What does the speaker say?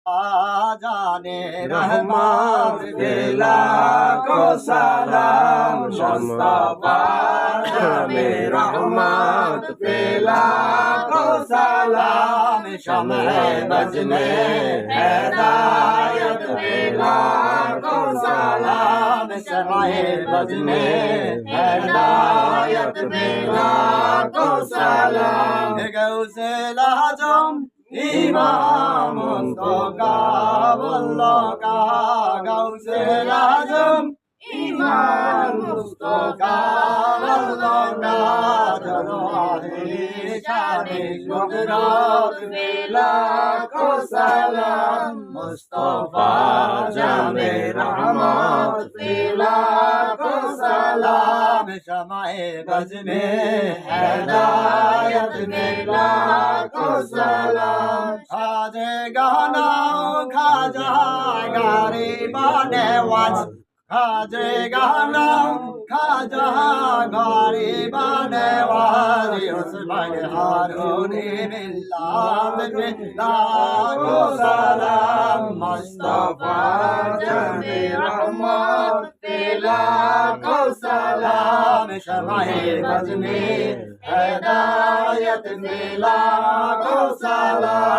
জানে রহমত বেলা কো সালাম মুস্তাফা জানে রহমত বেলা কো সালাম শমে বজনে হেদায়ত বেলা কো সালাম শমে বজনে হেদায়ত বেলা কো সালাম গৌসে আজম ইমাম মুস্তফা বল্লকা গৌসে আজম ইমাম মুস্তফা বল্লকা জলওয়াহে শানে শুকরাত বেলা কো সালাম মুস্তফা জানে রহমত বেলা কো সালাম শমায়ে বজনে হেদায়ত বেলা কো সালাম খাজে গানাও খাজা গরিবানে ওয়াজ খাজে গানাও খাজা গরিবানে ওয়াজ উসমান হারুনি মিল্লাত বেলা কো সালাম মুস্তাফা জানে রহমত বেলা কো সালাম শমায়ে বজনে হেদায়ত বেলা কো সালাম